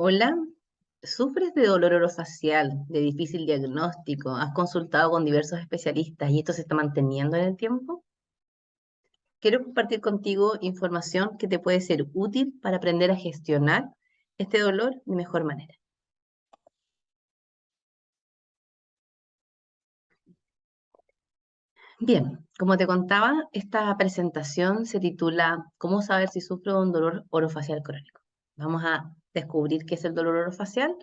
Hola, ¿sufres de dolor orofacial, de difícil diagnóstico? ¿Has consultado con diversos especialistas y esto se está manteniendo en el tiempo? Quiero compartir contigo información que te puede ser útil para aprender a gestionar este dolor de mejor manera. Bien, como te contaba, esta presentación se titula ¿Cómo saber si sufro de un dolor orofacial crónico? Vamos a descubrir qué es el dolor orofacial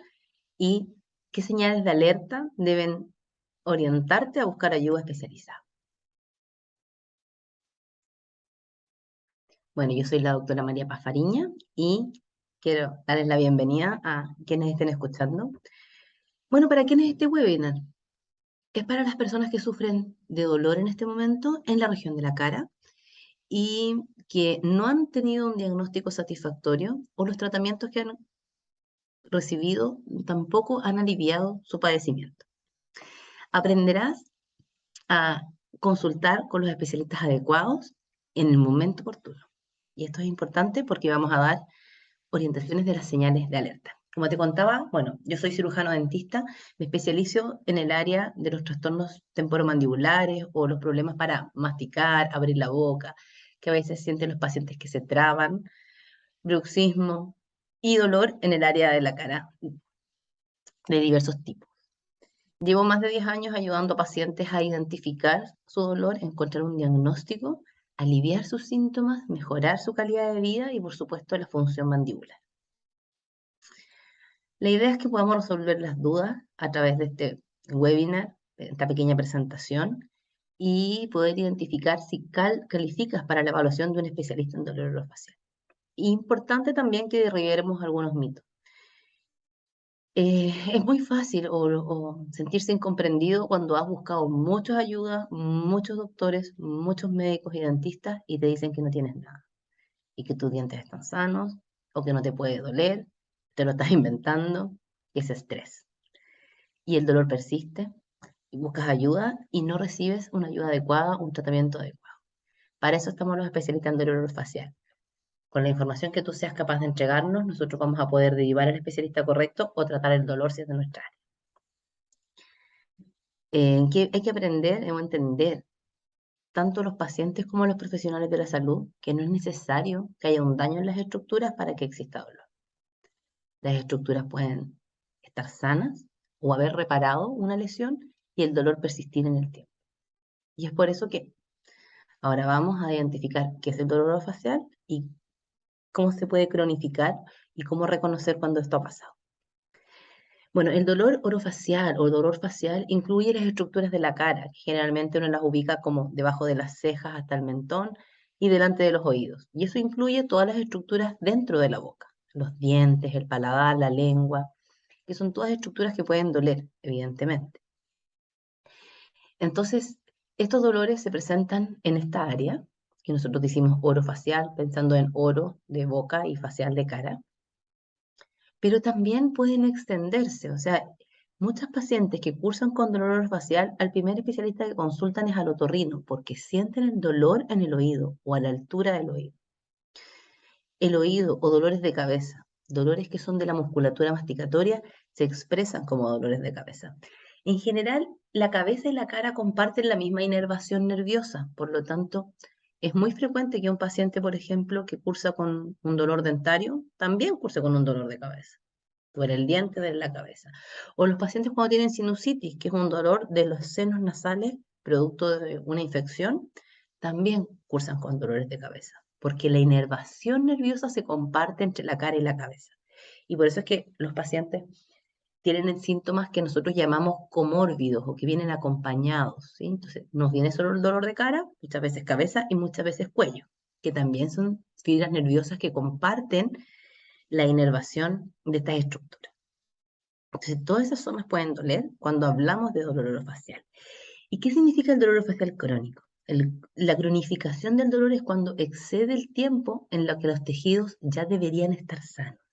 y qué señales de alerta deben orientarte a buscar ayuda especializada. Bueno, yo soy la doctora María Pafariña y quiero darles la bienvenida a quienes estén escuchando. Bueno, ¿para quién es este webinar? Es para las personas que sufren de dolor en este momento en la región de la cara y que no han tenido un diagnóstico satisfactorio o los tratamientos que han recibido tampoco han aliviado su padecimiento. Aprenderás a consultar con los especialistas adecuados en el momento oportuno. Y esto es importante porque vamos a dar orientaciones de las señales de alerta. Como te contaba, bueno, yo soy cirujano dentista, me especializo en el área de los trastornos temporomandibulares o los problemas para masticar, abrir la boca, que a veces sienten los pacientes que se traban, bruxismo y dolor en el área de la cara de diversos tipos. Llevo más de 10 años ayudando a pacientes a identificar su dolor, encontrar un diagnóstico, aliviar sus síntomas, mejorar su calidad de vida y, por supuesto, la función mandibular. La idea es que podamos resolver las dudas a través de este webinar, esta pequeña presentación, y poder identificar si calificas para la evaluación de un especialista en dolor orofacial. Importante también que derribemos algunos mitos. Es muy fácil o sentirse incomprendido cuando has buscado muchas ayudas, muchos doctores, muchos médicos y dentistas y te dicen que no tienes nada y que tus dientes están sanos o que no te puede doler, te lo estás inventando, que es estrés. Y el dolor persiste, y buscas ayuda y no recibes una ayuda adecuada, un tratamiento adecuado. Para eso estamos los especialistas en dolor orofacial. Con la información que tú seas capaz de entregarnos, nosotros vamos a poder derivar al especialista correcto o tratar el dolor si es de nuestra área. Que hay que aprender o entender, tanto los pacientes como los profesionales de la salud, que no es necesario que haya un daño en las estructuras para que exista dolor. Las estructuras pueden estar sanas o haber reparado una lesión y el dolor persistir en el tiempo. Y es por eso que ahora vamos a identificar qué es el dolor orofacial y cómo se puede cronificar y cómo reconocer cuando esto ha pasado. Bueno, el dolor orofacial o dolor facial incluye las estructuras de la cara, que generalmente uno las ubica como debajo de las cejas hasta el mentón y delante de los oídos. Y eso incluye todas las estructuras dentro de la boca, los dientes, el paladar, la lengua, que son todas estructuras que pueden doler, evidentemente. Entonces, estos dolores se presentan en esta área, que nosotros decimos orofacial, pensando en oro de boca y facial de cara, pero también pueden extenderse, o sea, muchas pacientes que cursan con dolor orofacial, al primer especialista que consultan es al otorrino, porque sienten el dolor en el oído o a la altura del oído. El oído o dolores de cabeza, dolores que son de la musculatura masticatoria, se expresan como dolores de cabeza. En general, la cabeza y la cara comparten la misma inervación nerviosa, por lo tanto, es muy frecuente que un paciente, por ejemplo, que cursa con un dolor dentario, también curse con un dolor de cabeza. Duele el diente, de la cabeza. O los pacientes cuando tienen sinusitis, que es un dolor de los senos nasales, producto de una infección, también cursan con dolores de cabeza, porque la inervación nerviosa se comparte entre la cara y la cabeza. Y por eso es que los pacientes tienen síntomas que nosotros llamamos comórbidos o que vienen acompañados, ¿sí? Entonces, nos viene solo el dolor de cara, muchas veces cabeza y muchas veces cuello, que también son fibras nerviosas que comparten la inervación de estas estructuras. Entonces, todas esas zonas pueden doler cuando hablamos de dolor orofacial. ¿Y qué significa el dolor orofacial crónico? La cronificación del dolor es cuando excede el tiempo en lo que los tejidos ya deberían estar sanos.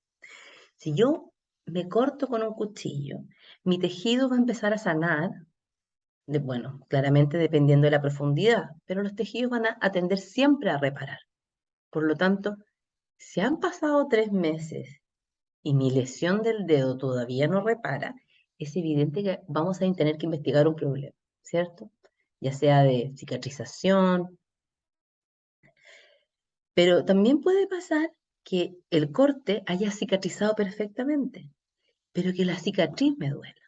Si yo me corto con un cuchillo, mi tejido va a empezar a sanar, bueno, claramente dependiendo de la profundidad, pero los tejidos van a tender siempre a reparar. Por lo tanto, si han pasado 3 meses y mi lesión del dedo todavía no repara, es evidente que vamos a tener que investigar un problema, ¿cierto? Ya sea de cicatrización, pero también puede pasar que el corte haya cicatrizado perfectamente, pero que la cicatriz me duela,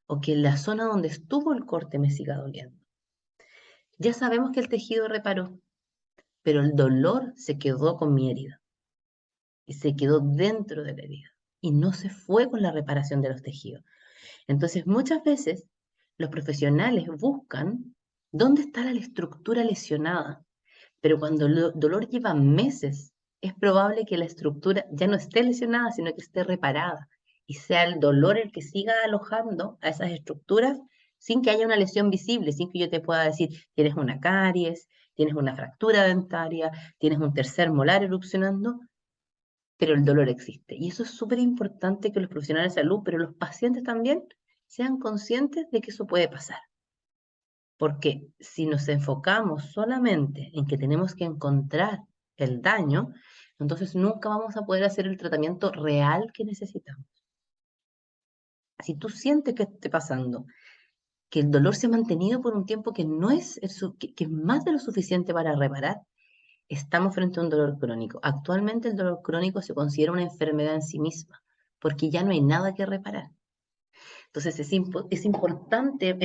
o que la zona donde estuvo el corte me siga doliendo. Ya sabemos que el tejido reparó, pero el dolor se quedó con mi herida y se quedó dentro de la herida y no se fue con la reparación de los tejidos. Entonces, muchas veces los profesionales buscan dónde está la estructura lesionada, pero cuando el dolor lleva meses, es probable que la estructura ya no esté lesionada, sino que esté reparada y sea el dolor el que siga alojando a esas estructuras sin que haya una lesión visible, sin que yo te pueda decir, tienes una caries, tienes una fractura dentaria, tienes un tercer molar erupcionando, pero el dolor existe. Y eso es súper importante que los profesionales de salud, pero los pacientes también, sean conscientes de que eso puede pasar. Porque si nos enfocamos solamente en que tenemos que encontrar el daño, entonces nunca vamos a poder hacer el tratamiento real que necesitamos. Si tú sientes que esté pasando, que el dolor se ha mantenido por un tiempo que no es, que es más de lo suficiente para reparar, estamos frente a un dolor crónico. Actualmente el dolor crónico se considera una enfermedad en sí misma, porque ya no hay nada que reparar. Entonces es importante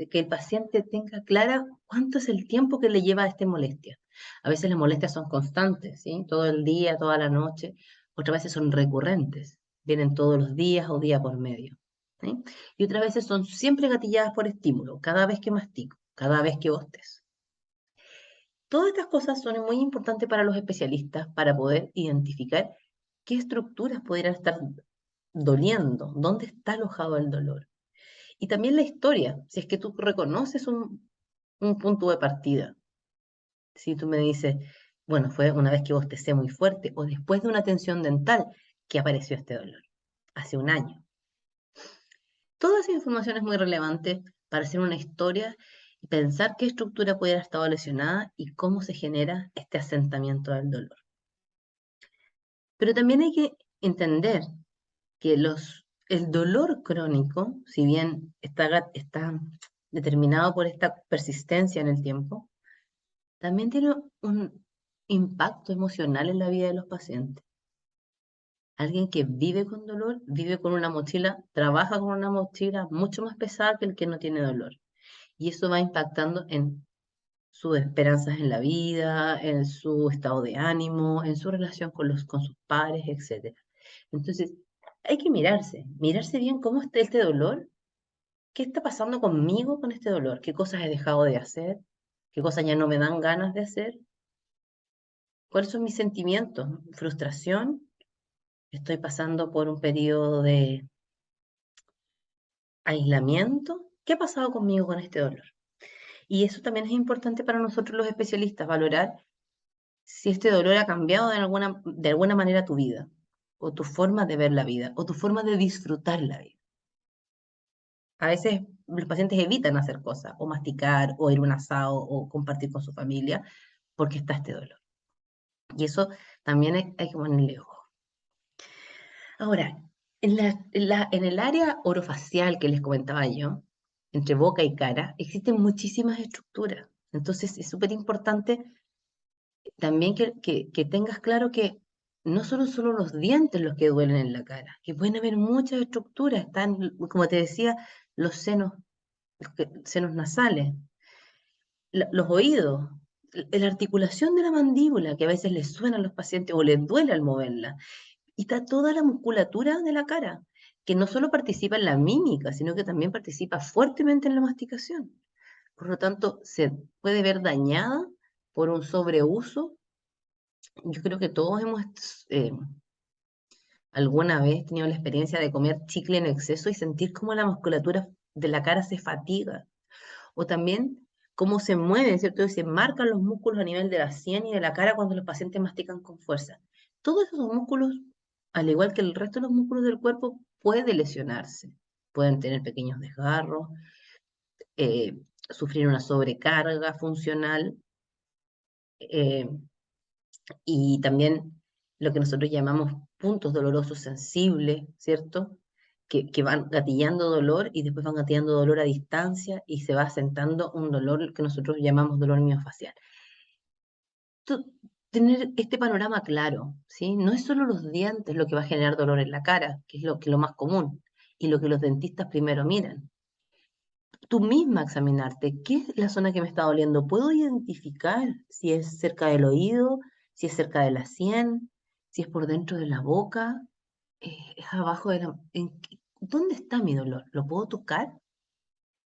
que el paciente tenga clara cuánto es el tiempo que le lleva a esta molestia. A veces las molestias son constantes, ¿sí? Todo el día, toda la noche. Otras veces son recurrentes, vienen todos los días o día por medio, ¿sí? Y otras veces son siempre gatilladas por estímulo, cada vez que mastico, cada vez que bostes. Todas estas cosas son muy importantes para los especialistas para poder identificar qué estructuras pudieran estar doliendo, dónde está alojado el dolor. Y también la historia, si es que tú reconoces un punto de partida. Si tú me dices, bueno, fue una vez que bostecé muy fuerte o después de una tensión dental que apareció este dolor, hace un año. Toda esa información es muy relevante para hacer una historia y pensar qué estructura puede haber estado lesionada y cómo se genera este asentamiento del dolor. Pero también hay que entender que el dolor crónico, si bien está determinado por esta persistencia en el tiempo, también tiene un impacto emocional en la vida de los pacientes. Alguien que vive con dolor, vive con una mochila, trabaja con una mochila mucho más pesada que el que no tiene dolor. Y eso va impactando en sus esperanzas en la vida, en su estado de ánimo, en su relación con sus padres, etc. Entonces, hay que mirarse bien cómo está este dolor, qué está pasando conmigo con este dolor, qué cosas he dejado de hacer, qué cosas ya no me dan ganas de hacer, cuáles son mis sentimientos, frustración, estoy pasando por un periodo de aislamiento, ¿qué ha pasado conmigo con este dolor? Y eso también es importante para nosotros los especialistas, valorar si este dolor ha cambiado de alguna manera tu vida, o tu forma de ver la vida, o tu forma de disfrutar la vida. A veces los pacientes evitan hacer cosas, o masticar, o ir a un asado, o compartir con su familia, porque está este dolor. Y eso también hay que ponerle ojo. Ahora, en el área orofacial que les comentaba yo, entre boca y cara, existen muchísimas estructuras. Entonces es súper importante también que tengas claro que no solo los dientes los que duelen en la cara, que pueden haber muchas estructuras. Están, como te decía, los senos nasales, los oídos, la articulación de la mandíbula, que a veces les suena a los pacientes o les duele al moverla. Y está toda la musculatura de la cara, que no solo participa en la mímica, sino que también participa fuertemente en la masticación. Por lo tanto, se puede ver dañada por un sobreuso. Yo creo que todos hemos eh, alguna vez tenido la experiencia de comer chicle en exceso y sentir cómo la musculatura de la cara se fatiga. O también cómo se mueven, ¿cierto? Y se marcan los músculos a nivel de la sien y de la cara cuando los pacientes mastican con fuerza. Todos esos músculos, al igual que el resto de los músculos del cuerpo, pueden lesionarse. Pueden tener pequeños desgarros, eh, sufrir una sobrecarga funcional eh, y también lo que nosotros llamamos puntos dolorosos sensibles, ¿cierto? Que van gatillando dolor y después van gatillando dolor a distancia y se va asentando un dolor que nosotros llamamos dolor miofacial. Tener este panorama claro, ¿sí? No es solo los dientes lo que va a generar dolor en la cara, que es lo más común y lo que los dentistas primero miran. Tú misma examinarte, ¿qué es la zona que me está doliendo? ¿Puedo identificar si es cerca del oído, si es cerca de la sien, si es por dentro de la boca, es abajo de la... ¿Dónde está mi dolor? ¿Lo puedo tocar?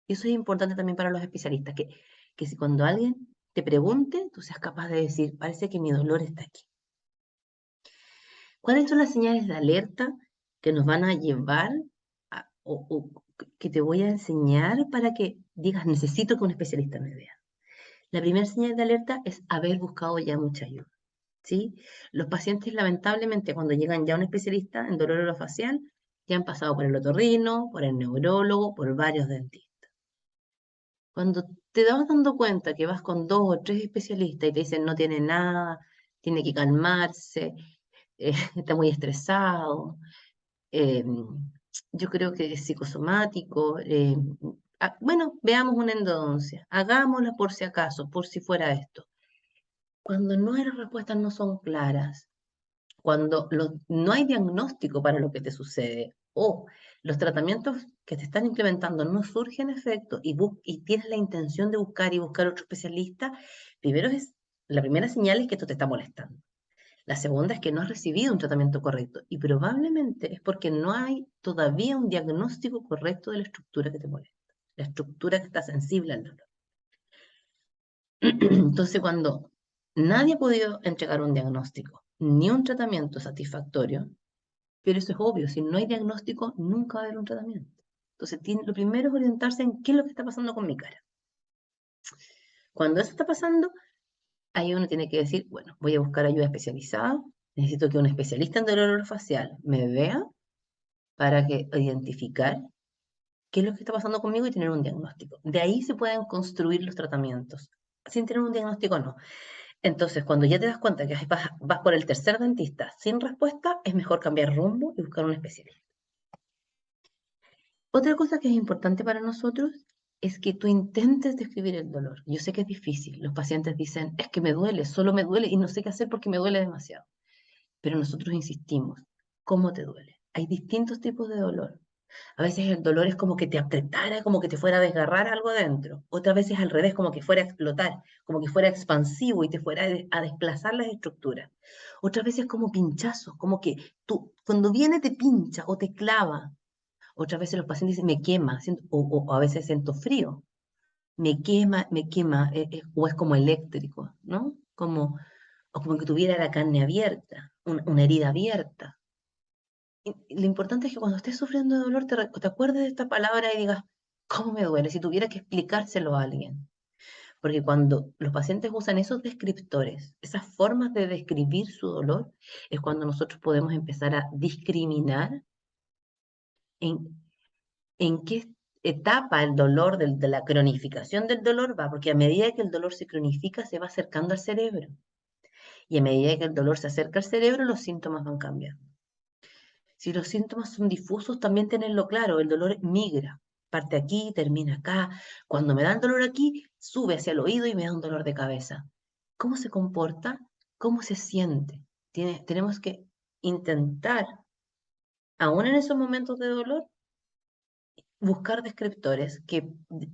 Eso es importante también para los especialistas, que si cuando alguien te pregunte, tú seas capaz de decir, parece que mi dolor está aquí. ¿Cuáles son las señales de alerta que nos van a llevar o que te voy a enseñar para que digas, necesito que un especialista me vea? La primera señal de alerta es haber buscado ya mucha ayuda, ¿sí? Los pacientes, lamentablemente, cuando llegan ya a un especialista en dolor orofacial, ya han pasado por el otorrino, por el neurólogo, por varios dentistas. Cuando te vas dando cuenta que vas con 2 o 3 especialistas y te dicen no tiene nada, tiene que calmarse, está muy estresado, eh, yo creo que es psicosomático, bueno, veamos una endodoncia, hagámosla por si acaso, por si fuera esto. Cuando no las respuestas no son claras, cuando no hay diagnóstico para lo que te sucede o los tratamientos que te están implementando no surgen efecto y tienes la intención de buscar otro especialista, la primera señal es que esto te está molestando. La segunda es que no has recibido un tratamiento correcto y probablemente es porque no hay todavía un diagnóstico correcto de la estructura que te molesta, la estructura que está sensible al dolor. Entonces, cuando nadie ha podido entregar un diagnóstico ni un tratamiento satisfactorio, pero eso es obvio, si no hay diagnóstico, nunca va a haber un tratamiento. Entonces, lo primero es orientarse en qué es lo que está pasando con mi cara. Cuando eso está pasando, ahí uno tiene que decir, bueno, voy a buscar ayuda especializada, necesito que un especialista en dolor orofacial me vea para identificar qué es lo que está pasando conmigo y tener un diagnóstico. De ahí se pueden construir los tratamientos. Sin tener un diagnóstico, no. Entonces, cuando ya te das cuenta que vas por el tercer dentista sin respuesta, es mejor cambiar rumbo y buscar un especialista. Otra cosa que es importante para nosotros es que tú intentes describir el dolor. Yo sé que es difícil. Los pacientes dicen, es que me duele, solo me duele y no sé qué hacer porque me duele demasiado. Pero nosotros insistimos, ¿cómo te duele? Hay distintos tipos de dolor. A veces el dolor es como que te apretara, como que te fuera a desgarrar algo adentro. Otras veces al revés, como que fuera a explotar, como que fuera expansivo y te fuera a desplazar las estructuras. Otras veces como pinchazos, como que tú, cuando viene te pincha o te clava. Otras veces los pacientes dicen, me quema, o a veces siento frío. Me quema, o es como eléctrico, ¿no? O como que tuviera la carne abierta, una herida abierta. Lo importante es que cuando estés sufriendo de dolor te acuerdes de esta palabra y digas, ¿cómo me duele? Si tuviera que explicárselo a alguien. Porque cuando los pacientes usan esos descriptores, esas formas de describir su dolor, es cuando nosotros podemos empezar a discriminar en, en qué etapa el dolor de la cronificación del dolor va, porque a medida que el dolor se cronifica, se va acercando al cerebro. Y a medida que el dolor se acerca al cerebro, los síntomas van cambiando. Si los síntomas son difusos, también tenerlo claro, el dolor migra, parte aquí, termina acá. Cuando me da el dolor aquí, sube hacia el oído y me da un dolor de cabeza. ¿Cómo se comporta? ¿Cómo se siente? Tenemos que intentar, aún en esos momentos de dolor, buscar descriptores,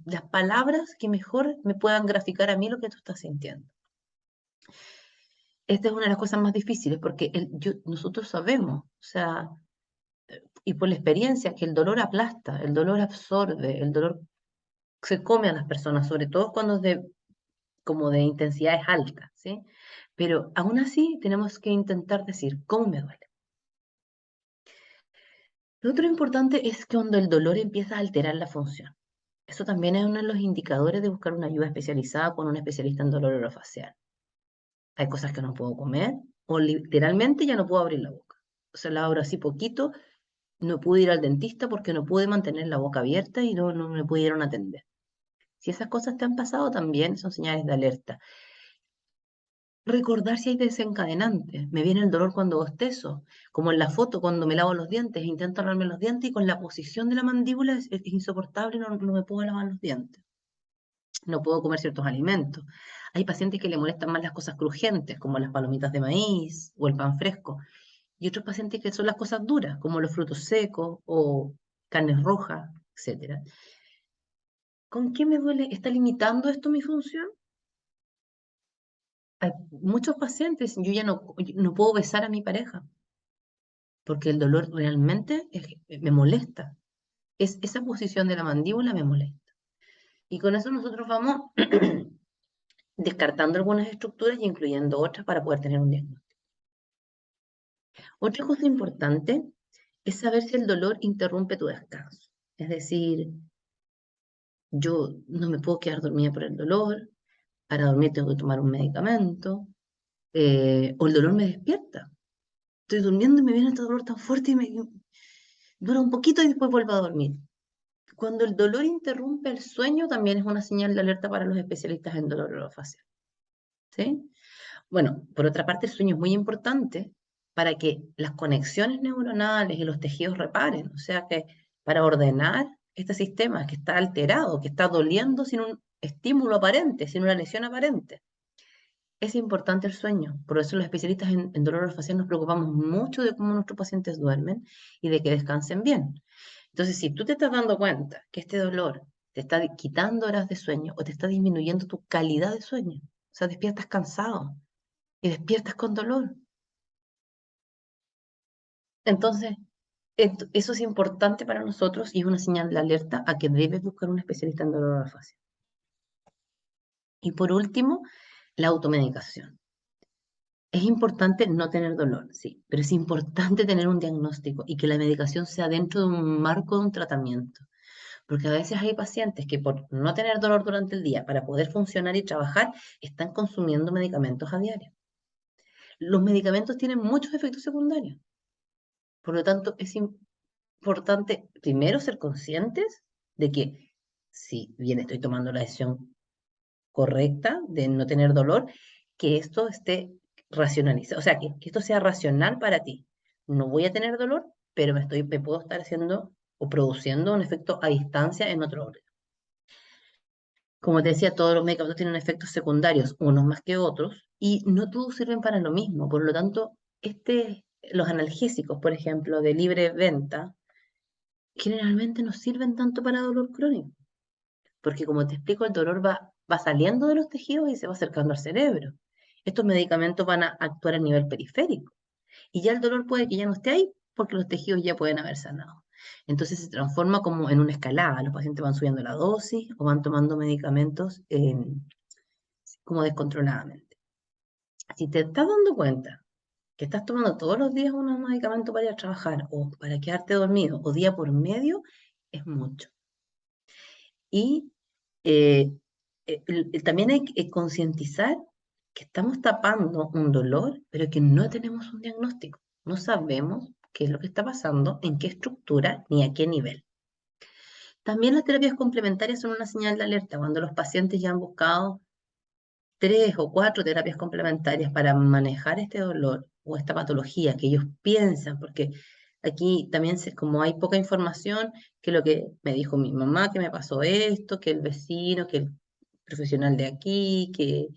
las palabras que mejor me puedan graficar a mí lo que tú estás sintiendo. Esta es una de las cosas más difíciles porque nosotros sabemos, o sea, y por la experiencia, que el dolor aplasta, el dolor absorbe, el dolor se come a las personas, sobre todo cuando es como de intensidades altas, ¿sí? Pero aún así tenemos que intentar decir, ¿cómo me duele? Lo otro importante es que cuando el dolor empieza a alterar la función. Eso también es uno de los indicadores de buscar una ayuda especializada con un especialista en dolor orofacial. Hay cosas que no puedo comer o literalmente ya no puedo abrir la boca. O sea, la abro así poquito, no pude ir al dentista porque no pude mantener la boca abierta y no me pudieron atender. Si esas cosas te han pasado, también son señales de alerta. Recordar si hay desencadenantes. Me viene el dolor cuando bostezo, como en la foto cuando me lavo los dientes, intento lavarme los dientes y con la posición de la mandíbula es insoportable, no me puedo lavar los dientes. No puedo comer ciertos alimentos. Hay pacientes que le molestan más las cosas crujientes, como las palomitas de maíz o el pan fresco. Y otros pacientes que son las cosas duras, como los frutos secos o carnes rojas, etcétera. ¿Con qué me duele? ¿Está limitando esto mi función? Hay muchos pacientes, yo no puedo besar a mi pareja porque el dolor realmente me molesta. Esa posición de la mandíbula me molesta. Y con eso nosotros vamos descartando algunas estructuras y incluyendo otras para poder tener un diagnóstico. Otra cosa importante es saber si el dolor interrumpe tu descanso. Es decir, yo no me puedo quedar dormida por el dolor, para dormir tengo que tomar un medicamento, o el dolor me despierta. Estoy durmiendo y me viene este dolor tan fuerte y me dura un poquito y después vuelvo a dormir. Cuando el dolor interrumpe el sueño, también es una señal de alerta para los especialistas en dolor orofacial. ¿Sí? Bueno, por otra parte, el sueño es muy importante para que las conexiones neuronales y los tejidos reparen, o sea que para ordenar este sistema que está alterado, que está doliendo sin un estímulo aparente, sin una lesión aparente. Es importante el sueño, por eso los especialistas en dolor orofacial nos preocupamos mucho de cómo nuestros pacientes duermen y de que descansen bien. Entonces, si tú te estás dando cuenta que este dolor te está quitando horas de sueño o te está disminuyendo tu calidad de sueño, o sea, despiertas cansado y despiertas con dolor, entonces eso es importante para nosotros y es una señal de alerta a que debes buscar un especialista en dolor orofacial. Y por último, la automedicación. Es importante no tener dolor, sí, pero es importante tener un diagnóstico y que la medicación sea dentro de un marco de un tratamiento. Porque a veces hay pacientes que por no tener dolor durante el día, para poder funcionar y trabajar, están consumiendo medicamentos a diario. Los medicamentos tienen muchos efectos secundarios. Por lo tanto, es importante primero ser conscientes de que si bien estoy tomando la decisión correcta de no tener dolor, que esto esté racionalizado, o sea, que esto sea racional para ti. No voy a tener dolor, pero me puedo estar haciendo o produciendo un efecto a distancia en otro órgano. Como te decía, todos los medicamentos tienen efectos secundarios, unos más que otros, y no todos sirven para lo mismo. Por lo tanto, los analgésicos, por ejemplo, de libre venta, generalmente no sirven tanto para dolor crónico, porque como te explico, el dolor va saliendo de los tejidos y se va acercando al cerebro. Estos medicamentos van a actuar a nivel periférico, y ya el dolor puede que ya no esté ahí, porque los tejidos ya pueden haber sanado. Entonces se transforma como en una escalada. Los pacientes van subiendo la dosis o van tomando medicamentos como descontroladamente. Si te estás dando cuenta que estás tomando todos los días unos medicamentos para ir a trabajar o para quedarte dormido o día por medio, es mucho. Y eh, también hay que concientizar que estamos tapando un dolor, pero que no tenemos un diagnóstico. No sabemos qué es lo que está pasando, en qué estructura ni a qué nivel. También las terapias complementarias son una señal de alerta cuando los pacientes ya han buscado 3 o 4 terapias complementarias para manejar este dolor o esta patología que ellos piensan, porque aquí también, como hay poca información, que lo que me dijo mi mamá, que me pasó esto, que el vecino, que el profesional de aquí, que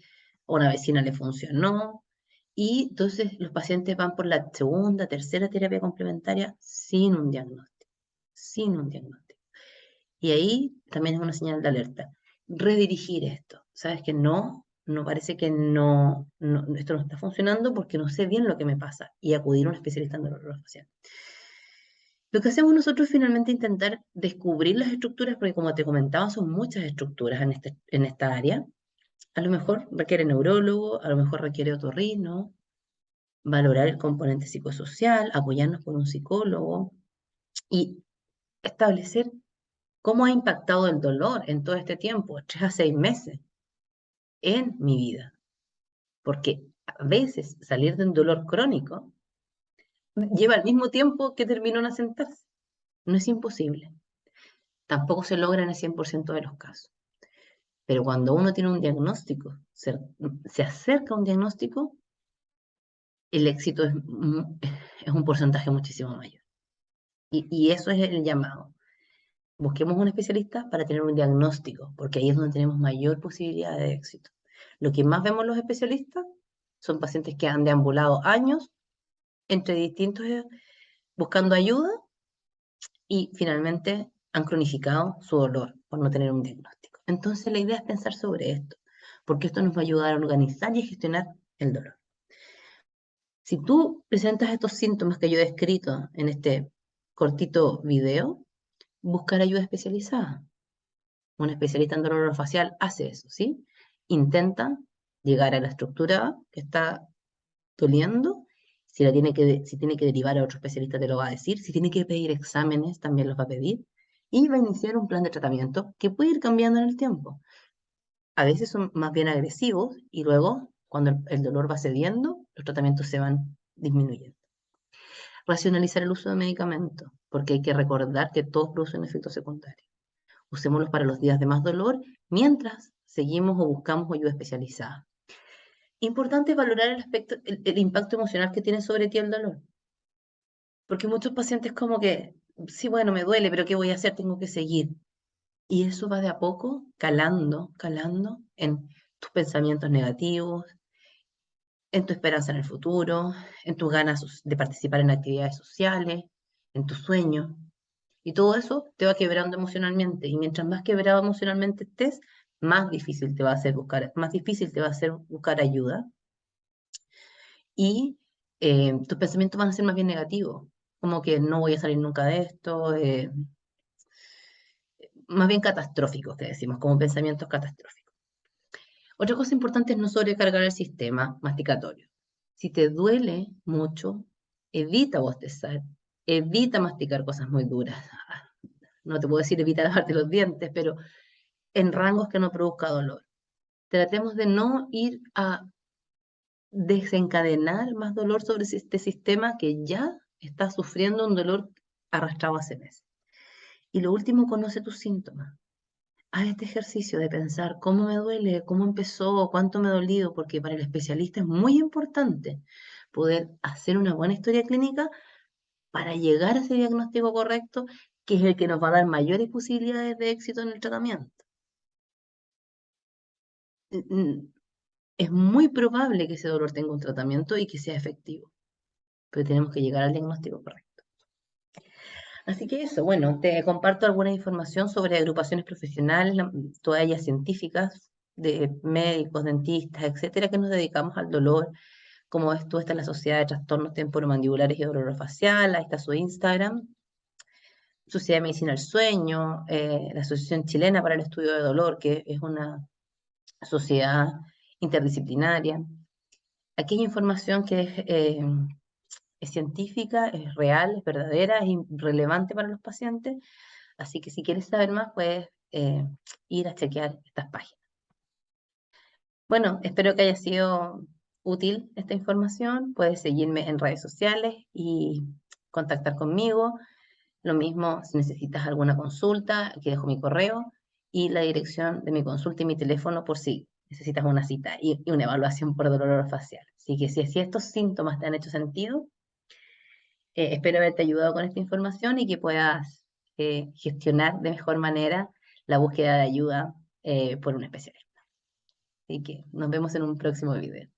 a una vecina le funcionó. Y entonces los pacientes van por la segunda, tercera terapia complementaria sin un diagnóstico, sin un diagnóstico. Y ahí también es una señal de alerta. Redirigir esto. Sabes que no parece que esto no está funcionando porque no sé bien lo que me pasa y acudir a un especialista en dolor facial. Lo que hacemos nosotros es finalmente intentar descubrir las estructuras, porque como te comentaba, son muchas estructuras en esta área. A lo mejor requiere neurólogo, a lo mejor requiere otorrino, valorar el componente psicosocial, apoyarnos con un psicólogo y establecer cómo ha impactado el dolor en todo este tiempo, 3 a 6 meses, en mi vida. Porque a veces salir de un dolor crónico lleva el mismo tiempo que terminó en asentarse. No es imposible. Tampoco se logra en el 100% de los casos. Pero cuando uno tiene un diagnóstico, se acerca a un diagnóstico, el éxito es un porcentaje muchísimo mayor. Y eso es el llamado. Busquemos un especialista para tener un diagnóstico, porque ahí es donde tenemos mayor posibilidad de éxito. Lo que más vemos los especialistas son pacientes que han deambulado años entre distintos buscando ayuda y finalmente han cronificado su dolor por no tener un diagnóstico. Entonces la idea es pensar sobre esto, porque esto nos va a ayudar a organizar y a gestionar el dolor. Si tú presentas estos síntomas que yo he descrito en este cortito video, buscar ayuda especializada. Un especialista en dolor orofacial hace eso, ¿sí? Intenta llegar a la estructura que está doliendo. Si tiene que derivar a otro especialista, te lo va a decir. Si tiene que pedir exámenes, también los va a pedir. Y va a iniciar un plan de tratamiento que puede ir cambiando en el tiempo. A veces son más bien agresivos y luego, cuando el dolor va cediendo, los tratamientos se van disminuyendo. Racionalizar el uso de medicamentos, porque hay que recordar que todos producen efectos secundarios. Usémoslos para los días de más dolor mientras seguimos o buscamos ayuda especializada. Importante valorar el impacto emocional que tiene sobre ti el dolor. Porque muchos pacientes como que, sí, bueno, me duele, pero ¿qué voy a hacer? Tengo que seguir. Y eso va de a poco calando en tus pensamientos negativos, en tu esperanza en el futuro, en tus ganas de participar en actividades sociales, en tus sueños. Y todo eso te va quebrando emocionalmente. Y mientras más quebrado emocionalmente estés, más difícil te va a hacer más difícil te va a hacer buscar ayuda. Y tus pensamientos van a ser más bien negativos. Como que no voy a salir nunca de esto. Más bien catastróficos, que decimos, como pensamientos catastróficos. Otra cosa importante es no sobrecargar el sistema masticatorio. Si te duele mucho, evita bostezar, evita masticar cosas muy duras. No te puedo decir evita lavarte los dientes, pero en rangos que no produzca dolor. Tratemos de no ir a desencadenar más dolor sobre este sistema que ya está sufriendo un dolor arrastrado hace meses. Y lo último, conoce tus síntomas. Haz este ejercicio de pensar cómo me duele, cómo empezó, cuánto me ha dolido, porque para el especialista es muy importante poder hacer una buena historia clínica para llegar a ese diagnóstico correcto, que es el que nos va a dar mayores posibilidades de éxito en el tratamiento. Es muy probable que ese dolor tenga un tratamiento y que sea efectivo, pero tenemos que llegar al diagnóstico correcto. Así que eso, bueno, te comparto alguna información sobre agrupaciones profesionales, todas ellas científicas, de médicos, dentistas, etcétera, que nos dedicamos al dolor. Como ves tú, está en la Sociedad de Trastornos Temporomandibulares y Dolor Facial, ahí está su Instagram, Sociedad de Medicina del Sueño, la Asociación Chilena para el Estudio de Dolor, que es una sociedad interdisciplinaria. Aquí hay información que es científica, es real, es verdadera, es relevante para los pacientes, así que si quieres saber más, puedes ir a chequear estas páginas. Bueno, espero que haya sido útil esta información. Puedes seguirme en redes sociales y contactar conmigo. Lo mismo si necesitas alguna consulta, aquí dejo mi correo y la dirección de mi consulta y mi teléfono por si necesitas una cita y una evaluación por dolor orofacial. Así que si estos síntomas te han hecho sentido, espero haberte ayudado con esta información y que puedas gestionar de mejor manera la búsqueda de ayuda por un especialista. Así que nos vemos en un próximo video.